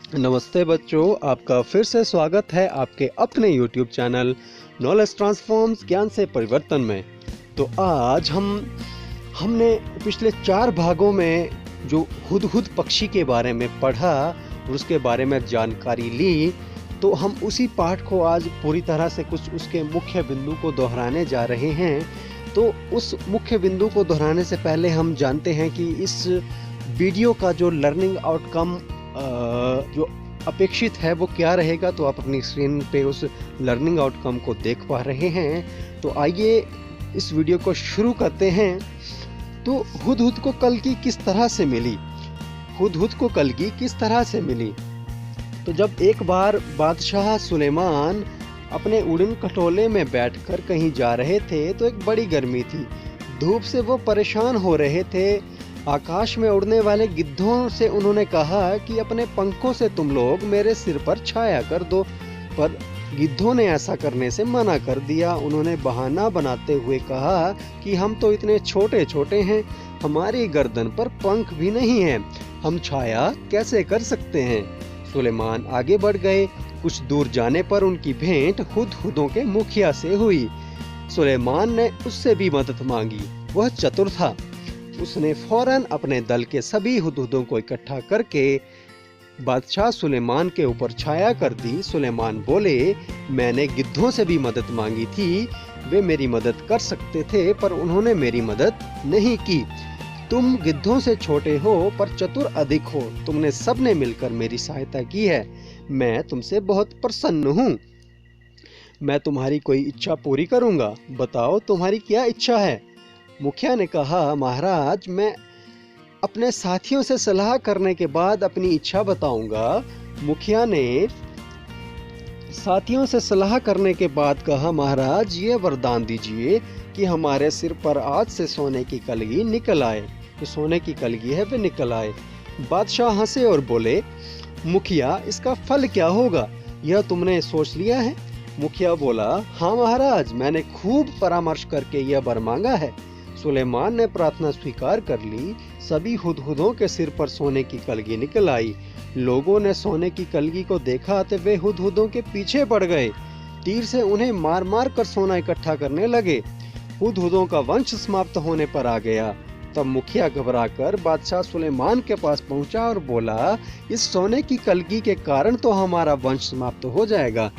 नमस्ते बच्चों, आपका फिर से स्वागत है आपके अपने YouTube चैनल नॉलेज ट्रांसफॉर्म्स ज्ञान से परिवर्तन में। तो आज हमने पिछले 4 भागों में जो हुदहुद पक्षी के बारे में पढ़ा और उसके बारे में जानकारी ली, तो हम उसी पाठ को आज पूरी तरह से कुछ उसके मुख्य बिंदु को दोहराने जा रहे हैं। तो उस मुख्य बिंदु को दोहराने से पहले हम जानते हैं कि इस वीडियो का जो लर्निंग आउटकम जो अपेक्षित है वो क्या रहेगा। तो आप अपनी स्क्रीन पे उस लर्निंग आउटकम को देख पा रहे हैं। तो आइए इस वीडियो को शुरू करते हैं। तो हुदहुद को कलगी किस तरह से मिली? हुदहुद को कलगी किस तरह से मिली? तो जब एक बार बादशाह सुलेमान अपने उड़न खटोले में बैठकर कहीं जा रहे थे तो एक बड़ी गर्मी थी। धूप से वो परेशान हो रहे थे। आकाश में उड़ने वाले गिद्धों से उन्होंने कहा कि अपने पंखों से तुम लोग मेरे सिर पर छाया कर दो, पर गिद्धों ने ऐसा करने से मना कर दिया। उन्होंने बहाना बनाते हुए कहा कि हम तो इतने छोटे छोटे हैं, हमारी गर्दन पर पंख भी नहीं है, हम छाया कैसे कर सकते हैं। सुलेमान आगे बढ़ गए। कुछ दूर जाने पर उनकी भेंट हुदहुदों के मुखिया से हुई। सुलेमान ने उससे भी मदद मांगी। वह चतुर था। उसने फौरन अपने दल के सभी हुदहुदों को इकट्ठा करके बादशाह सुलेमान के ऊपर छाया कर दी। सुलेमान बोले, मैंने गिद्धों से भी मदद मांगी थी, वे मेरी मदद कर सकते थे पर उन्होंने मेरी मदद नहीं की। तुम गिद्धों से छोटे हो पर चतुर अधिक हो, तुमने सबने मिलकर मेरी सहायता की है। मैं तुमसे बहुत प्रसन्न हूँ। मैं तुम्हारी कोई इच्छा पूरी करूँगा। बताओ तुम्हारी क्या इच्छा है? मुखिया ने कहा, महाराज, मैं अपने साथियों से सलाह करने के बाद अपनी इच्छा बताऊंगा। मुखिया ने साथियों से सलाह करने के बाद कहा, महाराज, ये वरदान दीजिए कि हमारे सिर पर आज से सोने की कलगी निकल आए। जो सोने की कलगी है वे निकल आए। बादशाह हंसे और बोले, मुखिया, इसका फल क्या होगा, यह तुमने सोच लिया है? मुखिया बोला, हाँ महाराज, मैंने खूब परामर्श करके यह वर मांगा है। सुलेमान ने प्रार्थना स्वीकार कर ली। सभी हुदहुदों के सिर पर सोने की कलगी निकल आई। लोगों ने सोने की कलगी को देखा तो वे हुदहुदों के पीछे पड़ गए। तीर से उन्हें मार मार कर सोना इकट्ठा करने लगे। हुदहुदों का वंश समाप्त होने पर आ गया। तब मुखिया घबराकर बादशाह सुलेमान के पास पहुंचा और बोला, इस सोने की कलगी के कारण तो हमारा वंश समाप्त हो जाएगा।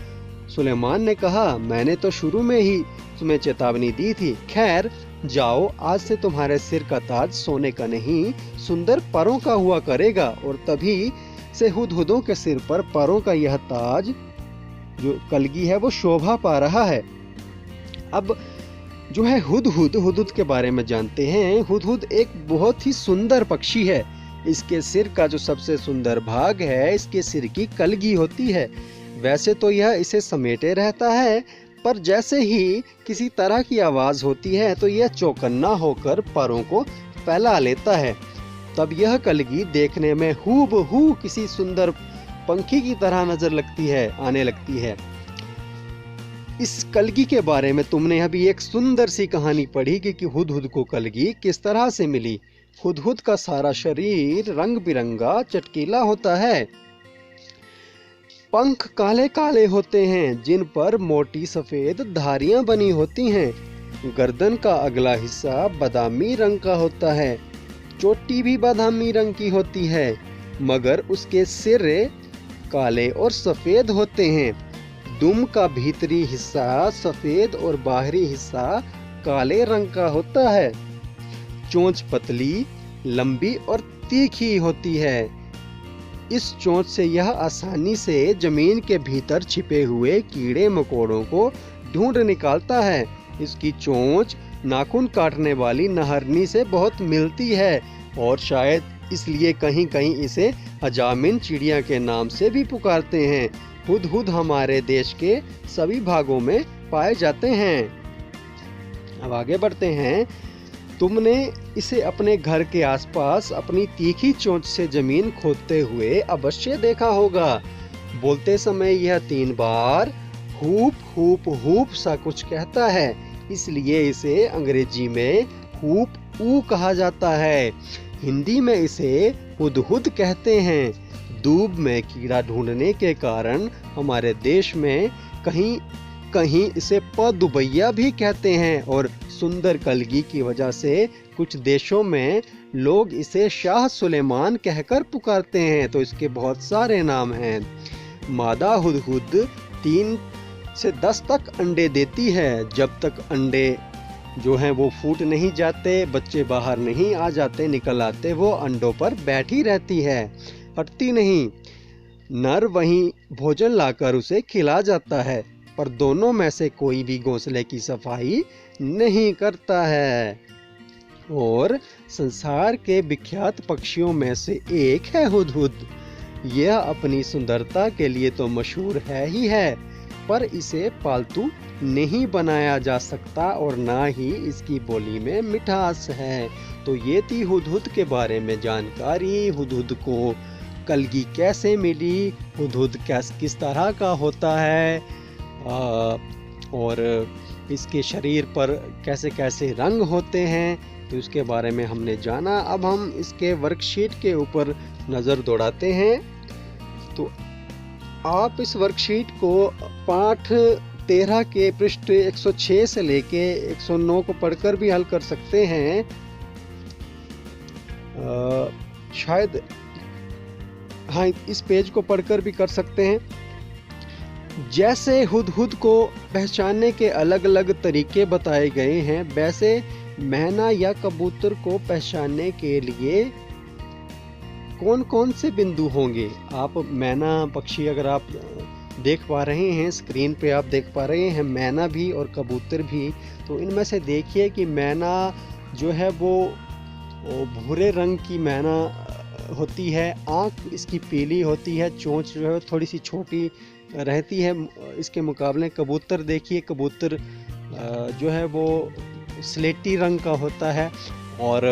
सुलेमान ने कहा, मैंने तो शुरू में ही तुम्हें चेतावनी दी थी। खैर, जाओ, आज से तुम्हारे सिर का ताज सोने का नहीं, सुंदर परों का हुआ करेगा। और तभी से हुदहुदों के सिर पर परों का यह ताज जो कलगी है वो शोभा पा रहा है। अब जो है हुदहुद के बारे में जानते हैं। हुदहुद एक बहुत ही सुंदर पक्षी है। इसके सिर का जो सबसे सुंदर भाग है, इसके सिर की कलगी होती है। वैसे तो यह इसे समेटे रहता है, पर जैसे ही किसी तरह की आवाज होती है तो यह चौकन्ना होकर परों को फैला लेता है। तब यह कलगी देखने में हूबहू किसी सुंदर पंखी की तरह नजर आने लगती है। इस कलगी के बारे में तुमने अभी एक सुंदर सी कहानी पढ़ी कि हुदहुद को कलगी किस तरह से मिली। हुदहुद का सारा शरीर रंग बिरंगा चटकीला होता है। पंख काले काले होते हैं जिन पर मोटी सफेद धारियां बनी होती हैं। गर्दन का अगला हिस्सा बादामी रंग का होता है। चोटी भी बादामी रंग की होती है, मगर उसके सिर काले और सफेद होते हैं। दुम का भीतरी हिस्सा सफेद और बाहरी हिस्सा काले रंग का होता है। चोंच पतली, लंबी और तीखी होती है। इस चोंच से यह आसानी से जमीन के भीतर छिपे हुए कीड़े मकोड़ों को ढूंढ निकालता है। इसकी चोंच नाखून काटने वाली नहरनी से बहुत मिलती है और शायद इसलिए कहीं कहीं इसे अजामिन चिड़िया के नाम से भी पुकारते हैं। हुदहुद हमारे देश के सभी भागों में पाए जाते हैं। अब आगे बढ़ते हैं। तुमने इसे अपने घर के आसपास अपनी तीखी चोंच से जमीन खोदते हुए अवश्य देखा होगा। बोलते समय यह 3 बार हूप हूप हूप सा कुछ कहता है, इसलिए इसे अंग्रेजी में हूप ऊ कहा जाता है। हिंदी में इसे हुदहुद कहते हैं। दूब में कीड़ा ढूंढने के कारण हमारे देश में कहीं कहीं इसे पदुबैया भी कहते हैं, और सुंदर कलगी की वजह से कुछ देशों में लोग इसे शाह सुलेमान कहकर पुकारते हैं। तो इसके बहुत सारे नाम हैं। मादा हुदहुद 3 से 10 तक अंडे देती है। जब तक अंडे जो हैं वो फूट नहीं जाते, बच्चे बाहर नहीं आ जाते, निकल आते, वो अंडों पर बैठी रहती है, हटती नहीं। नर वहीं भोजन लाकर उसे खिला जाता है, पर दोनों में से कोई भी घोंसले की सफाई नहीं करता है। और संसार के विख्यात पक्षियों में से एक है हुदहुद। यह अपनी सुंदरता के लिए तो मशहूर है ही है, पर इसे पालतू नहीं बनाया जा सकता और ना ही इसकी बोली में मिठास है। तो ये थी हुदहुद के बारे में जानकारी। हुदहुद को कलगी कैसे मिली, हुदहुद किस तरह का होता है, और इसके शरीर पर कैसे कैसे रंग होते हैं, तो इसके बारे में हमने जाना। अब हम इसके वर्कशीट के ऊपर नज़र दौड़ाते हैं। तो आप इस वर्कशीट को पाठ 13 के पृष्ठ 106 से लेके 109 को पढ़कर भी हल कर सकते हैं। शायद हाँ, इस पेज को पढ़कर भी कर सकते हैं। जैसे हुदहुद को पहचानने के अलग अलग तरीके बताए गए हैं, वैसे मैना या कबूतर को पहचानने के लिए कौन कौन से बिंदु होंगे। आप मैना पक्षी अगर आप देख पा रहे हैं, स्क्रीन पे आप देख पा रहे हैं मैना भी और कबूतर भी। तो इनमें से देखिए कि मैना जो है वो भूरे रंग की मैना होती है, आँख इसकी पीली होती है, चोंच जो है थोड़ी सी छोटी रहती है इसके मुकाबले। कबूतर देखिए, कबूतर जो है वो स्लेटी रंग का होता है और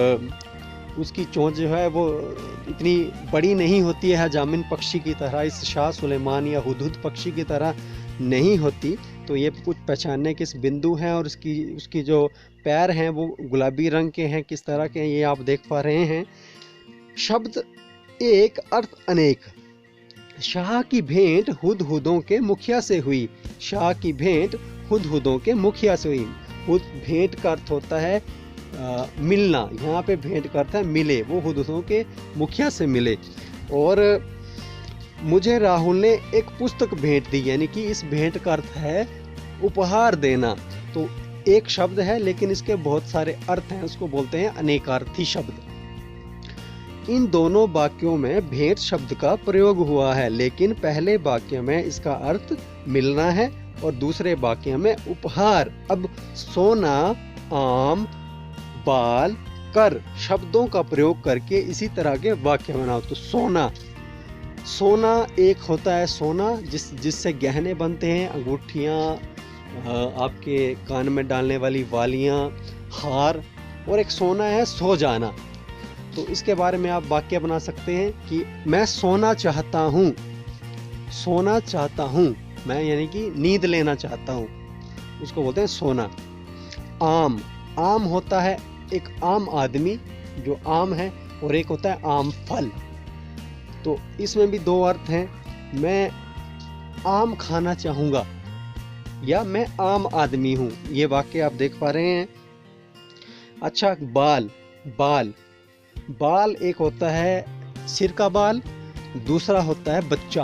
उसकी चोंच जो है वो इतनी बड़ी नहीं होती है जामिन पक्षी की तरह, इस शाह सुलेमान या हुदहुद पक्षी की तरह नहीं होती। तो ये कुछ पहचानने के इस बिंदु हैं। और उसकी जो पैर हैं वो गुलाबी रंग के हैं, किस तरह के हैं ये आप देख पा रहे हैं। शब्द एक अर्थ अनेक। शाह की भेंट हुदहुदों के मुखिया से हुई। शाह की भेंट हुदहुदों के मुखिया से हुई। भेंट का अर्थ होता है मिलना, यहाँ पे भेंट का अर्थ है मिले, वो हुदहुदों के मुखिया से मिले। और मुझे राहुल ने एक पुस्तक भेंट दी, यानी कि इस भेंट का अर्थ है उपहार देना। तो एक शब्द है लेकिन इसके बहुत सारे अर्थ हैं, उसको बोलते हैं अनेकार्थी शब्द। इन दोनों वाक्यों में भेंट शब्द का प्रयोग हुआ है, लेकिन पहले वाक्य में इसका अर्थ मिलना है और दूसरे वाक्य में उपहार। अब सोना, आम, बाल, कर शब्दों का प्रयोग करके इसी तरह के वाक्य बनाओ। तो सोना एक होता है सोना जिससे गहने बनते हैं, अंगूठियाँ, आपके कान में डालने वाली वालियाँ, हार। और एक सोना है सो जाना। तो इसके बारे में आप वाक्य बना सकते हैं कि मैं सोना चाहता हूँ, सोना चाहता हूँ मैं, यानी कि नींद लेना चाहता हूँ, उसको बोलते हैं सोना। आम होता है एक आम आदमी जो आम है, और एक होता है आम फल। तो इसमें भी दो अर्थ हैं, मैं आम खाना चाहूँगा या मैं आम आदमी हूँ। ये वाक्य आप देख पा रहे हैं। अच्छा, बाल एक होता है सिर का बाल, दूसरा होता है बच्चा।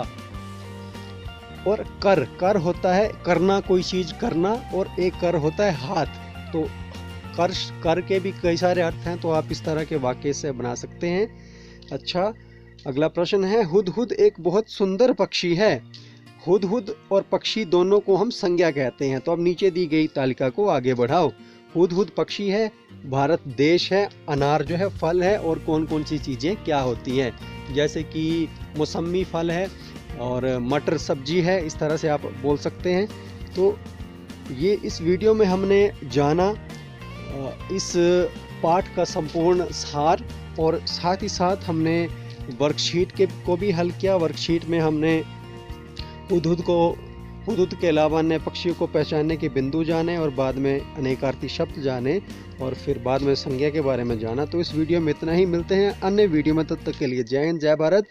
और कर होता है करना, कोई चीज करना, और एक कर होता है हाथ। तो कर के भी कई सारे अर्थ हैं, तो आप इस तरह के वाक्य से बना सकते हैं। अच्छा, अगला प्रश्न है, हुदहुद एक बहुत सुंदर पक्षी है। हुदहुद और पक्षी दोनों को हम संज्ञा कहते हैं। तो अब नीचे दी गई तालिका को आगे बढ़ाओ। हुदहुद पक्षी है, भारत देश है, अनार जो है फल है, और कौन कौन सी चीज़ें क्या होती हैं, जैसे कि मौसमी फल है और मटर सब्जी है, इस तरह से आप बोल सकते हैं। तो ये इस वीडियो में हमने जाना इस पाठ का संपूर्ण सार, और साथ ही साथ हमने वर्कशीट को भी हल किया। वर्कशीट में हमने हुदहुद के अलावा अन्य पक्षियों को पहचानने के बिंदु जाने, और बाद में अनेकार्थी शब्द जाने, और फिर बाद में संज्ञा के बारे में जाना। तो इस वीडियो में इतना ही, मिलते हैं अन्य वीडियो में, तब तक के लिए जय हिंद, जय भारत।